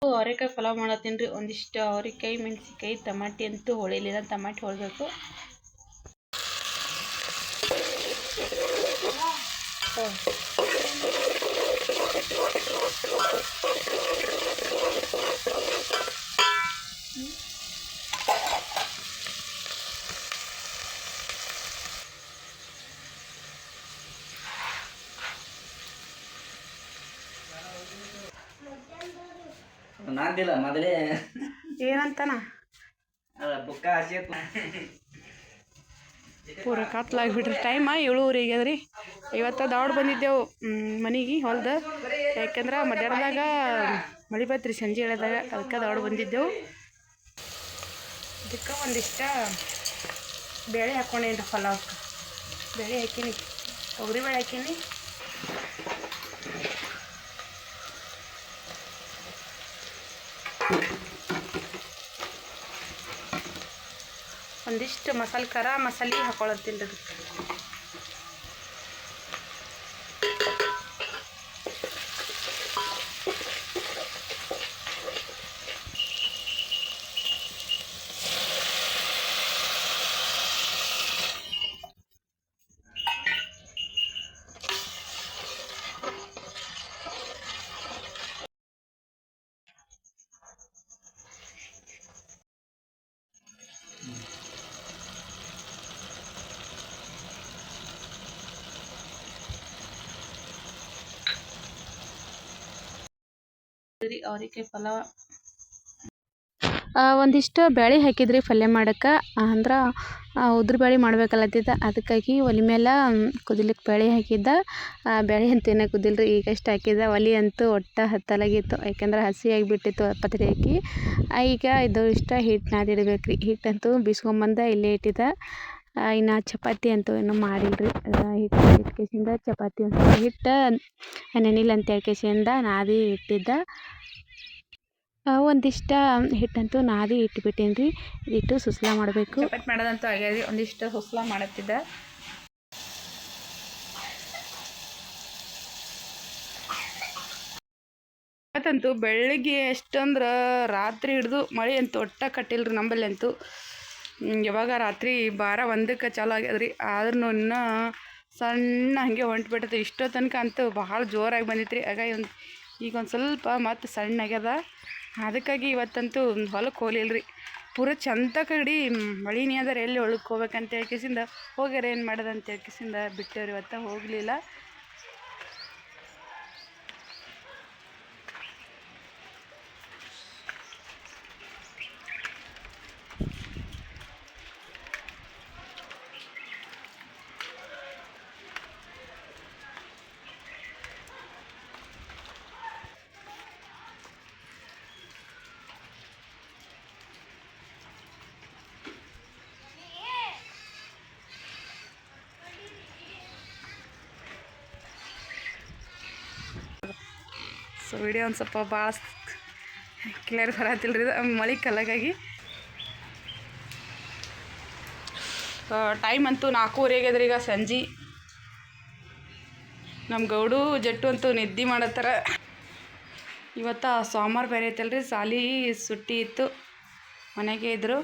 ಅವರೆಕಾಯಿ ಪಲಾವ್ ಮಾಡತ್ತೀನಿ ರೀ. ಒಂದಿಷ್ಟು ಅವರೆಕಾಯಿ, ಮೆಣಸಿನ್ಕಾಯಿ, ಟಮಾಟಿ ಅಂತೂ ಹೊಳಿಲಿಲ್ಲ, ಟಮಾಟಿ ಹೊಳಬೇಕು. ನಾಂದಿಲ್ಲ ಮೊದಲೇ ಏನಂತಾನ ಬುಕ್ಕ ಹಸಿ ಪೂರ ಕತ್ಲಾಗ್ಬಿಟ್ರಿ. ಟೈಮ 7:30 ಆಗ್ಯದ್ರಿ. ಇವತ್ತು ದಾವಡ್ ಬಂದಿದ್ದೆವು ಮನೆಗೆ ಹೊಲ್ದ. ಯಾಕೆಂದ್ರೆ ಮಧ್ಯಾಹ್ನದಾಗ ಮಳೆ ಬತ್ರಿ, ಸಂಜೆ ಹೇಳದಾಗ. ಅದಕ್ಕೆ ದಾವಡ್ ಬಂದಿದ್ದೆವು. ಅದಕ್ಕೆ ಒಂದಿಷ್ಟ ಬೇಳೆ ಹಾಕ್ಕೊಂಡೇನ್ರಿ ಪಲಾವ್ಗೆ. ಬೇಳೆ ಹಾಕೀನಿ, ತೊಗರಿಬೇಳೆ ಹಾಕೀನಿ. ಒಂದಿಷ್ಟು ಖಾರ ಮಸಾಲೆ ಹಾಕೊಳತ್ತೀನಿ ರೀ. ಅವರೆಕಾಯಿ ಪಲಾವ್ ಒಂದಿಷ್ಟು ಬೇಳೆ ಹಾಕಿದ್ರಿ ಪಲ್ಯ ಮಾಡಕ್ಕೆ. ಅಂದ್ರೆ ಉದ್ರ ಬೇಳೆ ಮಾಡ್ಬೇಕಲ್ಲತ್ತಿದ್ದ. ಅದಕ್ಕಾಗಿ ಒಲೆ ಮೇಲೆ ಕುದಿಲಿಕ್ಕೆ ಬೇಳೆ ಹಾಕಿದ್ದ. ಬೇಳೆ ಅಂತೇನೆ ಕುದಿಲ್ರಿ, ಈಗಷ್ಟು ಹಾಕಿದ್ದ. ಒಲೆ ಅಂತೂ ಒಟ್ಟು ಹತ್ತಲಾಗಿತ್ತು, ಯಾಕೆಂದ್ರೆ ಹಸಿ ಆಗಿಬಿಟ್ಟಿತ್ತು ಪತ್ರಿ ಹಾಕಿ. ಈಗ ಇದು ಇಷ್ಟ ಹಿಟ್ಟು ನಾದಿಡ್ಬೇಕು ರೀ. ಹಿಟ್ಟಂತೂ ಬೀಸ್ಕೊಂಬಂದ ಇಲ್ಲೇ ಇಟ್ಟಿದ್ದ. ಇನ್ನು ಚಪಾತಿ ಅಂತೂ ಇನ್ನೂ ಮಾಡಿಲ್ರಿ. ಹಿಟ್ಟು ಕೇಸಿಂದ ಚಪಾತಿ ಅಂತ ಹಿಟ್ಟು ನೆನಿಲ್ಲ ಅಂತ ಕೇಸಿಂದ ನಾದಿ ಇಟ್ಟಿದ್ದ. ಒಂದಿಷ್ಟ ಹಿಟ್ಟಂತೂ ನಾದಿ ಇಟ್ಬಿಟ್ಟೇನಿ ರೀ. ಇದಿಟ್ಟು ಸುಸ್ಲಾ ಮಾಡಬೇಕು. ಚಪಾತಿ ಮಾಡೋದಂತೂ ಆಗ್ಯಾದ್ರಿ. ಒಂದಿಷ್ಟು ಸುಸ್ಲಾ ಮಾಡತ್ತಿದ್ದ. ಇವತ್ತಂತೂ ಬೆಳಗ್ಗೆ ಎಷ್ಟಂದ್ರೆ ರಾತ್ರಿ ಹಿಡಿದು ಮಳೆ ಅಂತೂ ಒಟ್ಟ ಕಟ್ಟಿಲ್ರಿ ನಂಬಲ್ಲಿ ಅಂತೂ. ಯಾವಾಗ ರಾತ್ರಿ 12-1ಕ್ಕೆ ಚಾಲು ಆಗ್ಯದ್ರಿ. ಆದ್ರೂ ಇನ್ನೂ ಸಣ್ಣ ಹಾಗೆ ಹೊಂಟ್ಬಿಟ್ಟೈತೆ. ಇಷ್ಟೋ ತನಕ ಅಂತೂ ಭಾಳ ಜೋರಾಗಿ ಬಂದಿತ್ತು ರೀ. ಆಗ ಈಗ ಒಂದು ಸ್ವಲ್ಪ ಮತ್ತು ಸಣ್ಣ ಆಗ್ಯದ. ಅದಕ್ಕಾಗಿ ಇವತ್ತಂತೂ ಹೊಲಕ್ಕೆ ಹೋಗ್ಲಿಲ್ರಿ. ಪೂರ ಚಂದ ಕಡಿ ಮಳಿನೇ ಅದಾರ, ಎಲ್ಲಿ ಹೊಲಕ್ಕೆ ಹೋಗ್ಬೇಕಂತ ಹೇಳ್ಕಿಸಿಂದ ಹೋಗ್ಯಾರ. ಏನು ಮಾಡೋದಂತ ಹೇಳ್ಕಿಸಿಂದ ಬಿಟ್ಟೇವ್ರಿ. ಇವತ್ತು ಹೋಗಲಿಲ್ಲ. ಸೊ ವಿಡಿಯೋ ಒಂದು ಸ್ವಲ್ಪ ಭಾಳ ಕ್ಲಿಯರ್ ಬರತ್ತಿಲ್ರಿ, ಮಳೆ ಕಲಗಾಗಿ. ಟೈಮ್ ಅಂತೂ 4:30 ಆಗ್ಯದ್ರಿ. ಈಗ ಸಂಜೆ ನಮ್ಮ ಗೌಡು ಜಟ್ಟು ಅಂತೂ ನಿದ್ದೆ ಮಾಡತ್ತಾರ. ಇವತ್ತು ಸೋಮವಾರ ಬೇರೆ ಐತಲ್ರಿ, ಸಾಲಿ ಸುಟ್ಟಿ ಇತ್ತು, ಮನೆಗೆ ಇದ್ದರು.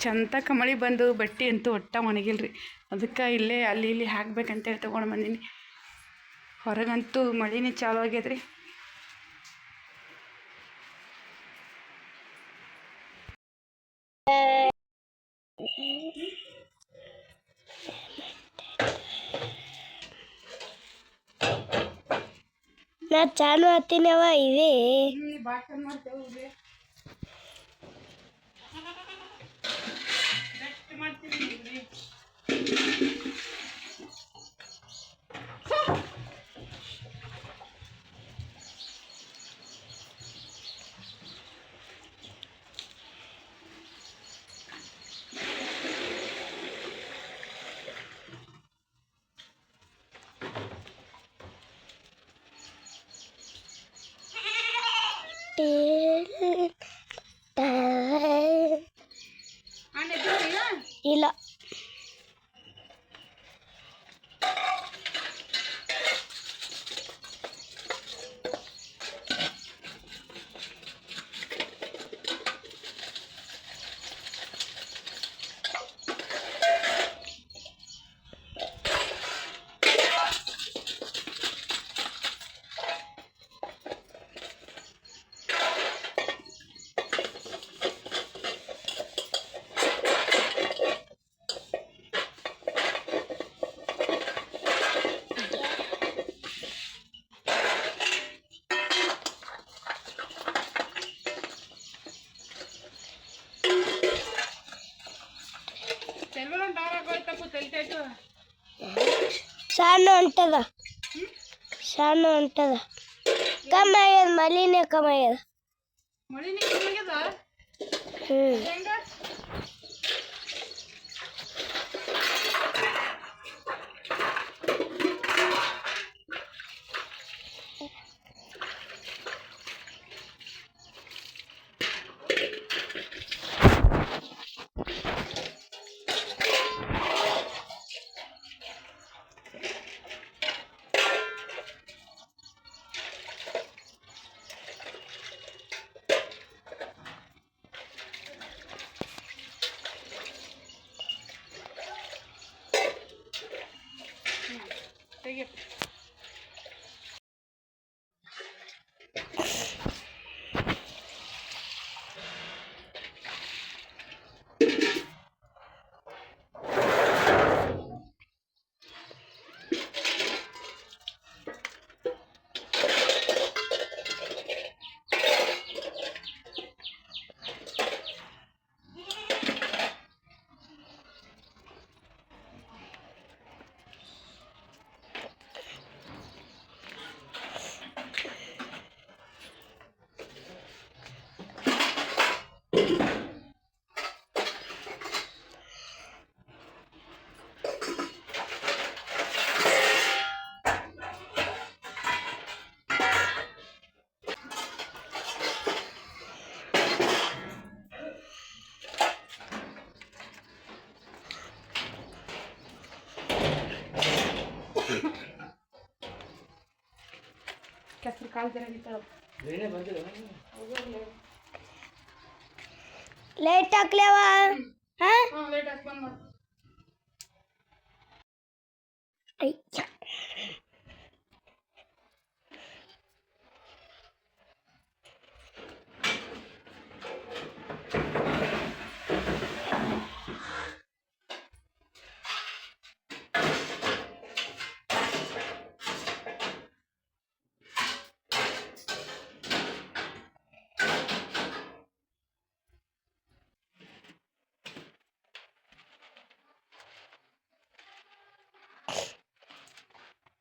ಚಂತಕ ಮಳೆ ಬಂದು ಬಟ್ಟೆ ಅಂತೂ ಒಟ್ಟ ಒಣಗಿಲ್ರಿ. ಅದಕ್ಕೆ ಇಲ್ಲೇ ಅಲ್ಲಿ ಇಲ್ಲಿ ಹಾಕ್ಬೇಕಂತೇಳಿ ತೊಗೊಂಡು ಬಂದೀನಿ. ಹೊರಗಂತೂ ಮಳೆನೇ ಚಾಲು ಆಗ್ಯದ್ರಿ. ನಾ ಚಾಲು ಹತ್ತಿನವ ಇವೆ ಇಲ್ಲ. ಸಣ್ಣ ಹೊಂಟದ ಕಮ್ಮಿ ಆಗ್ಯದ, ಮಳಿನೇ ಕಮ್ಮಿ ಆಗ್ಯದ. ಕೆಸರು ಕಾಲು ಜರಾಗಿತ್ತಾಳ. ಲೈಟ್ ಹಾಕ್ಲೇವ. ಲೇಟ್ ಹಾಕಿ ಬಂದ್ ಮಾಡು.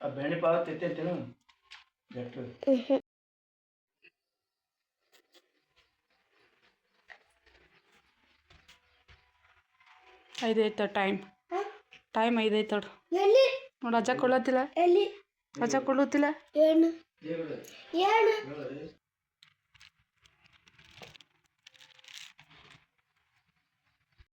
ಆ ಬೆಣ್ಣೆ ಪಾವ ತಿಂತೇನು ಗಟ್ಟು 5 ಆಯ್ತು ಟೈಮ್ 5 ಆಯ್ತು ನೋಡು. ಅಜ್ಜ ಕೊಳ್ಳತ್ತಿಲ್ಲ, ಅಜ್ಜ ಕೊಳ್ಳುತ್ತಿಲ್ಲ. ಏನು